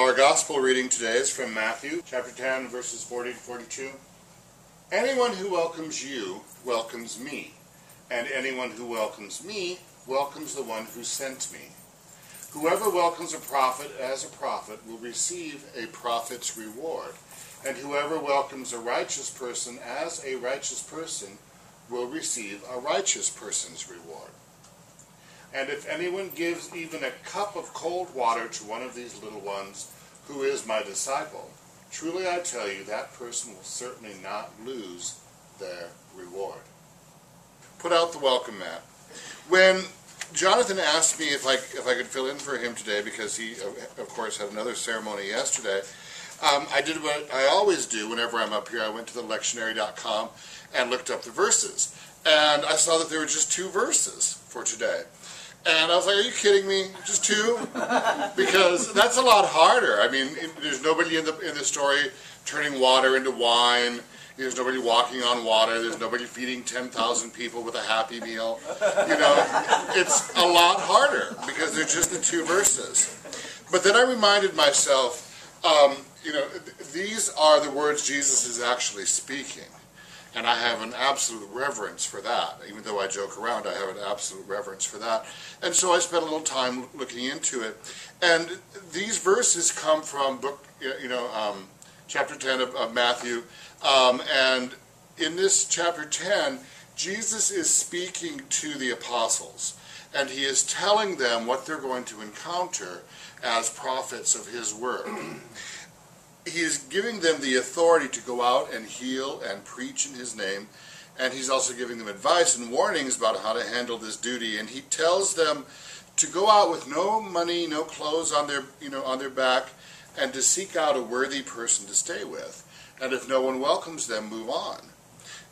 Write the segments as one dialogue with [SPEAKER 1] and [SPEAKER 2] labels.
[SPEAKER 1] Our gospel reading today is from Matthew chapter 10, verses 40 to 42. Anyone who welcomes you welcomes me, and anyone who welcomes me welcomes the one who sent me. Whoever welcomes a prophet as a prophet will receive a prophet's reward, and whoever welcomes a righteous person as a righteous person will receive a righteous person's reward. And if anyone gives even a cup of cold water to one of these little ones who is my disciple, truly I tell you, that person will certainly not lose their reward. Put out the welcome mat. When Jonathan asked me if I could fill in for him today, because he, of course, had another ceremony yesterday, I did what I always do whenever I'm up here. I went to the lectionary.com and looked up the verses. And I saw that there were just 2 verses for today. And I was like, are you kidding me? Just 2? Because that's a lot harder. I mean, there's nobody in the story turning water into wine. There's nobody walking on water. There's nobody feeding 10,000 people with a Happy Meal. You know, it's a lot harder because they're just the 2 verses. But then I reminded myself, you know, these are the words Jesus is actually speaking. And I have an absolute reverence for that. Even though I joke around, I have an absolute reverence for that. And so I spent a little time looking into it. And these verses come from chapter 10 of Matthew. And in this chapter 10, Jesus is speaking to the apostles. And he is telling them what they're going to encounter as prophets of his word. He is giving them the authority to go out and heal and preach in his name, and he's also giving them advice and warnings about how to handle this duty. And he tells them to go out with no money, no clothes on their back, and to seek out a worthy person to stay with. And if no one welcomes them, move on.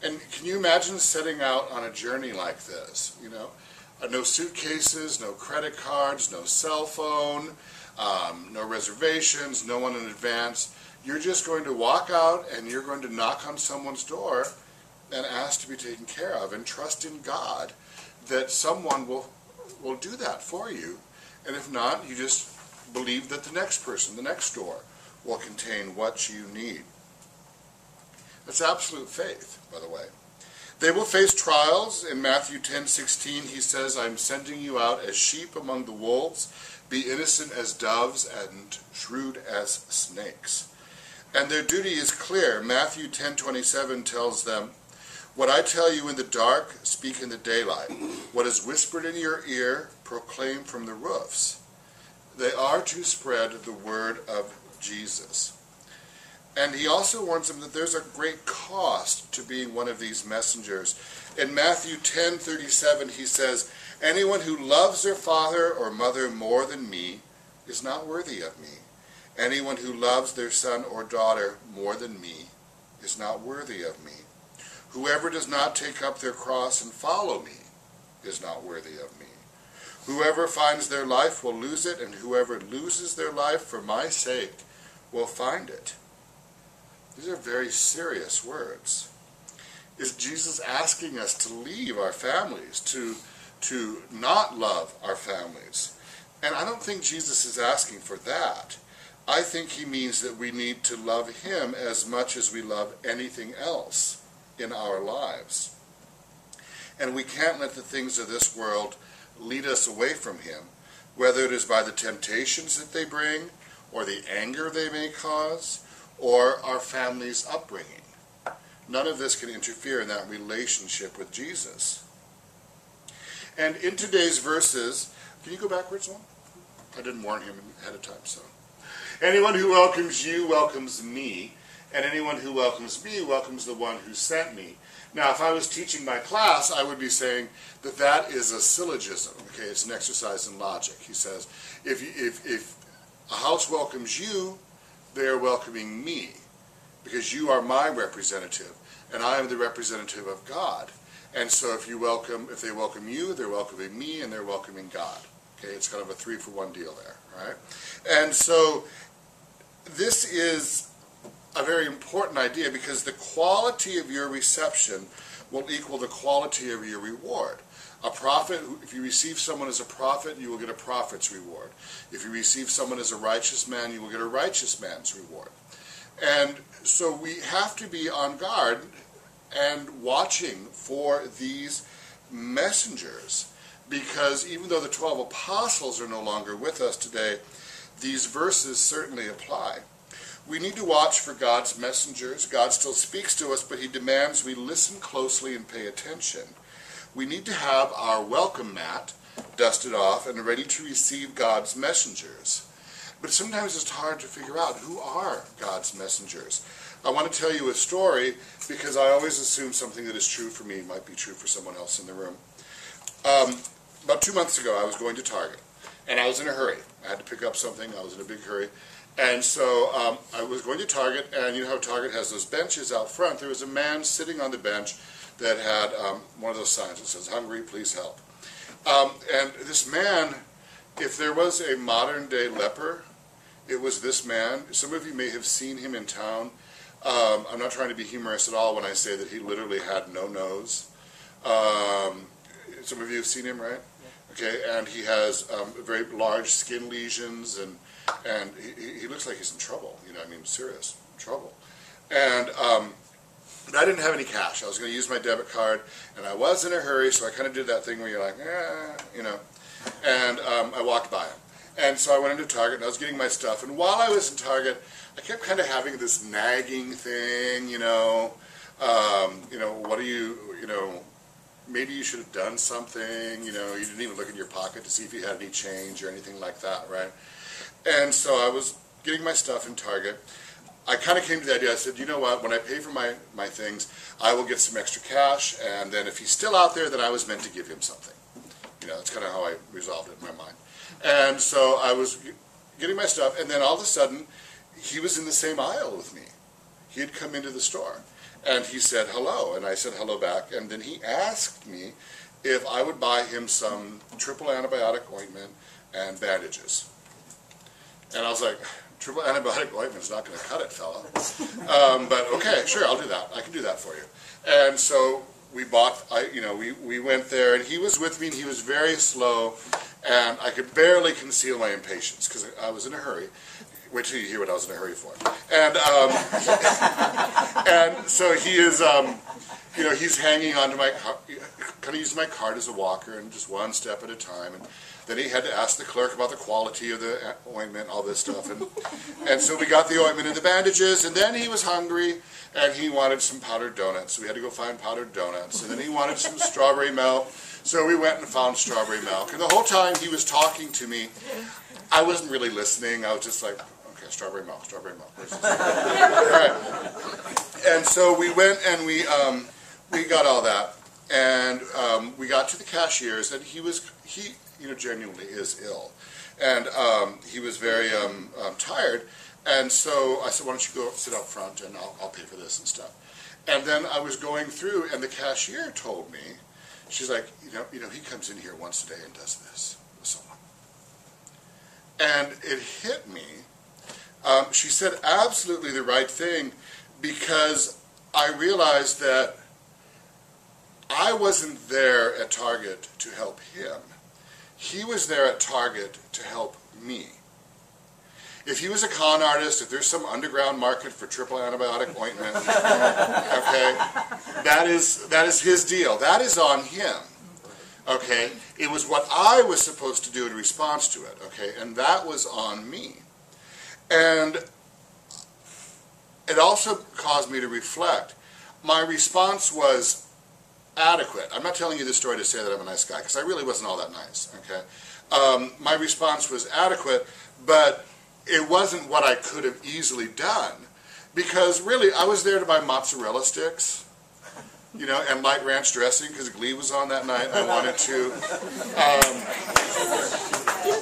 [SPEAKER 1] And can you imagine setting out on a journey like this? You know, no suitcases, no credit cards, no cell phone, no reservations, no one in advance. You're just going to walk out and you're going to knock on someone's door and ask to be taken care of, and trust in God that someone will do that for you. And if not, you just believe that the next person, the next door, will contain what you need. That's absolute faith, by the way. They will face trials. In Matthew 10:16, he says, I'm sending you out as sheep among the wolves. Be innocent as doves and shrewd as snakes. And their duty is clear. Matthew 10:27 tells them, what I tell you in the dark, speak in the daylight. What is whispered in your ear, proclaim from the roofs. They are to spread the word of Jesus. And he also warns them that there's a great cost to being one of these messengers. In Matthew 10:37, he says, anyone who loves their father or mother more than me is not worthy of me. Anyone who loves their son or daughter more than me is not worthy of me. Whoever does not take up their cross and follow me is not worthy of me. Whoever finds their life will lose it, and whoever loses their life for my sake will find it. These are very serious words. Is Jesus asking us to leave our families, to not love our families? And I don't think Jesus is asking for that. I think he means that we need to love him as much as we love anything else in our lives. And we can't let the things of this world lead us away from him, whether it is by the temptations that they bring, or the anger they may cause, or our family's upbringing. None of this can interfere in that relationship with Jesus. And in today's verses, can you go backwards one? I didn't warn him ahead of time, so. Anyone who welcomes you welcomes me, and anyone who welcomes me welcomes the one who sent me. Now, if I was teaching my class, I would be saying that that is a syllogism. Okay, it's an exercise in logic. He says, if a house welcomes you, they are welcoming me, because you are my representative, and I am the representative of God. And so if they welcome you, they're welcoming me, and they're welcoming God. Okay, it's kind of a 3-for-1 deal there, right? And so this is a very important idea, because the quality of your reception will equal the quality of your reward. A prophet, if you receive someone as a prophet, you will get a prophet's reward. If you receive someone as a righteous man, you will get a righteous man's reward. And so we have to be on guard and watching for these messengers, because even though the 12 apostles are no longer with us today, these verses certainly apply. We need to watch for God's messengers. God still speaks to us, but he demands we listen closely and pay attention. We need to have our welcome mat dusted off and ready to receive God's messengers. But sometimes it's hard to figure out who are God's messengers. I want to tell you a story because I always assume something that is true for me might be true for someone else in the room. About 2 months ago, I was going to Target, and I was in a hurry. I had to pick up something. I was in a big hurry. And so I was going to Target, and you know how Target has those benches out front. There was a man sitting on the bench that had one of those signs that says, "Hungry, please help." And this man, if there was a modern-day leper, it was this man. Some of you may have seen him in town. I'm not trying to be humorous at all when I say that he literally had no nose. Some of you have seen him, right? Okay, and he has very large skin lesions, and he looks like he's in trouble. You know, I mean, serious trouble. And but I didn't have any cash. I was going to use my debit card, and I was in a hurry, so I kind of did that thing where you're like, you know. And I walked by him. And so I went into Target, and I was getting my stuff. And while I was in Target, I kept kind of having this nagging thing, you know, what do you know, maybe you should have done something, you know, you didn't even look in your pocket to see if you had any change or anything like that, right? And so I was getting my stuff in Target. I kind of came to the idea, I said, you know what, when I pay for my things, I will get some extra cash, and then if he's still out there, then I was meant to give him something. You know, that's kind of how I resolved it in my mind. And so I was getting my stuff, and then all of a sudden, he was in the same aisle with me. He had come into the store, and he said hello, and I said hello back, and then he asked me if I would buy him some triple antibiotic ointment and bandages. And I was like, triple antibiotic ointment is not going to cut it, fella. But okay, sure, I'll do that. I can do that for you. And so we bought, we went there, and he was with me, and he was very slow, and I could barely conceal my impatience because I was in a hurry. Wait till you hear what I was in a hurry for. And and so he is, he's hanging onto my car, kind of using my cart as a walker, and just one step at a time. And then he had to ask the clerk about the quality of the ointment, all this stuff. And so we got the ointment and the bandages, and then he was hungry, and he wanted some powdered donuts. So we had to go find powdered donuts. And then he wanted some strawberry milk. So we went and found strawberry milk. And the whole time he was talking to me, I wasn't really listening. I was just like, okay, strawberry milk, strawberry milk. All right. And so we went and we got all that. And we got to the cashiers, and he genuinely is ill. And he was very tired. And so I said, why don't you go sit up front, and I'll pay for this and stuff. And then I was going through, and the cashier told me, she's like, he comes in here once a day and does this with someone. And it hit me. She said absolutely the right thing, because I realized that I wasn't there at Target to help him. He was there at Target to help me. If he was a con artist, if there's some underground market for triple antibiotic ointment, okay, that is his deal. That is on him. Okay? It was what I was supposed to do in response to it, okay? And that was on me. And it also caused me to reflect. My response was adequate. I'm not telling you this story to say that I'm a nice guy, because I really wasn't all that nice, okay? My response was adequate, but it wasn't what I could have easily done, because really I was there to buy mozzarella sticks, and light ranch dressing, because Glee was on that night. I wanted to,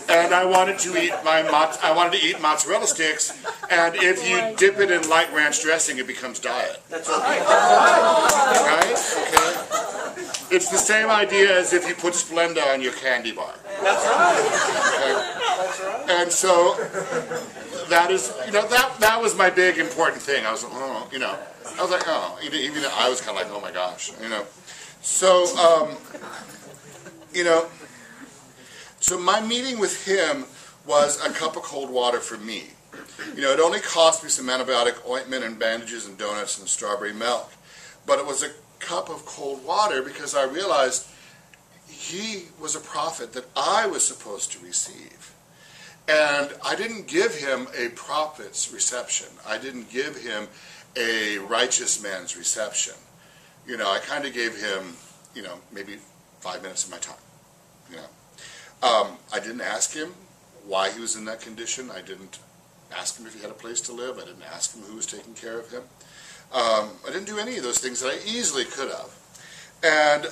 [SPEAKER 1] and I wanted to eat mozzarella sticks, and if you dip it in light ranch dressing, it becomes diet. That's right. Right? Okay. It's the same idea as if you put Splenda on your candy bar. That's right. Okay? That's right. And so that is, that was my big important thing. I was like, even I was kind of like, oh my gosh, So You know, so my meeting with him was a cup of cold water for me. You know, it only cost me some antibiotic ointment and bandages and donuts and strawberry milk. But it was a cup of cold water because I realized he was a prophet that I was supposed to receive. And I didn't give him a prophet's reception. I didn't give him a righteous man's reception. You know, I kind of gave him, you know, maybe 5 minutes of my time. You know, I didn't ask him why he was in that condition. I didn't ask him if he had a place to live. I didn't ask him who was taking care of him. I didn't do any of those things that I easily could have. And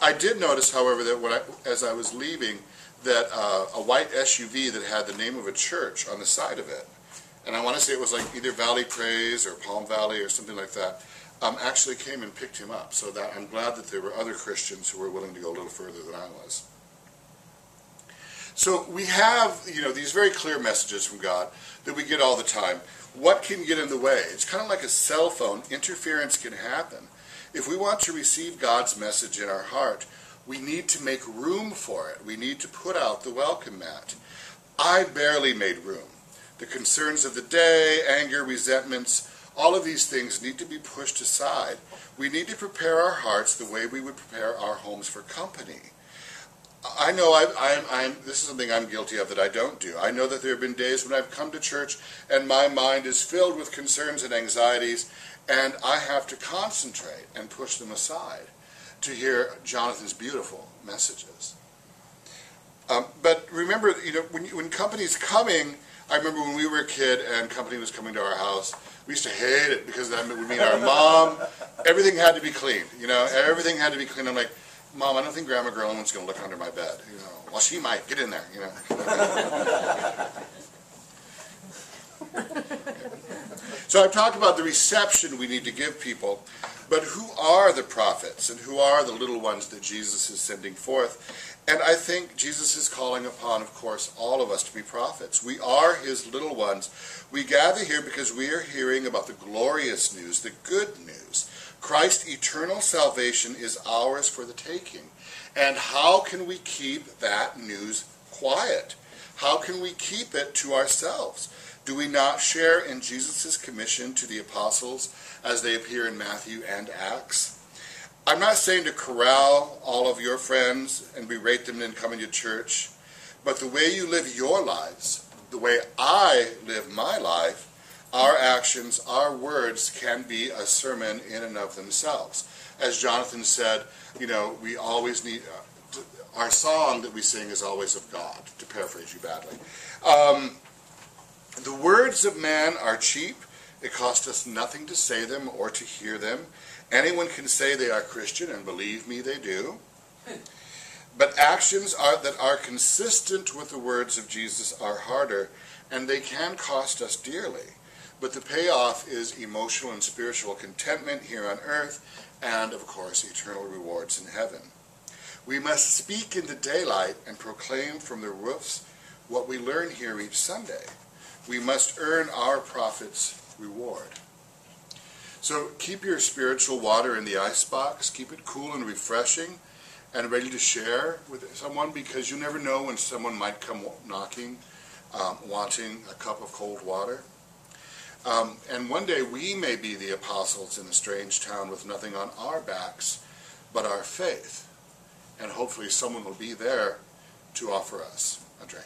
[SPEAKER 1] I did notice, however, that as I was leaving, that a white SUV that had the name of a church on the side of it, and I want to say it was like either Valley Praise or Palm Valley or something like that, actually came and picked him up. So that I'm glad that there were other Christians who were willing to go a little further than I was. So we have, you know, these very clear messages from God that we get all the time. What can get in the way? It's kind of like a cell phone. Interference can happen. If we want to receive God's message in our heart, we need to make room for it. We need to put out the welcome mat. I barely made room. The concerns of the day, anger, resentments, all of these things need to be pushed aside. We need to prepare our hearts the way we would prepare our homes for company. I know this is something I'm guilty of that I don't do. I know that there have been days when I've come to church and my mind is filled with concerns and anxieties, and I have to concentrate and push them aside to hear Jonathan's beautiful messages. But remember, you know, when company's coming, I remember when we were a kid and company was coming to our house, we used to hate it because that would mean our mom, everything had to be cleaned. You know, everything had to be cleaned. I'm like, Mom, I don't think Grandma Gerlin's going to look under my bed. You know, well, she might. Get in there. You know. So I've talked about the reception we need to give people, but who are the prophets and who are the little ones that Jesus is sending forth? And I think Jesus is calling upon, of course, all of us to be prophets. We are his little ones. We gather here because we are hearing about the glorious news, the good news. Christ's eternal salvation is ours for the taking. And how can we keep that news quiet? How can we keep it to ourselves? Do we not share in Jesus' commission to the apostles as they appear in Matthew and Acts? I'm not saying to corral all of your friends and berate them in coming to church, but the way you live your lives, the way I live my life, our actions, our words can be a sermon in and of themselves. As Jonathan said, you know, we always need, our song that we sing is always of God, to paraphrase you badly. The words of man are cheap. It costs us nothing to say them or to hear them. Anyone can say they are Christian, and believe me, they do. But actions that are consistent with the words of Jesus are harder, and they can cost us dearly. But the payoff is emotional and spiritual contentment here on earth, and, of course, eternal rewards in heaven. We must speak in the daylight and proclaim from the roofs what we learn here each Sunday. We must earn our prophet's reward. So keep your spiritual water in the icebox, keep it cool and refreshing, and ready to share with someone, because you never know when someone might come knocking, wanting a cup of cold water. And one day we may be the apostles in a strange town with nothing on our backs but our faith. And hopefully someone will be there to offer us a drink.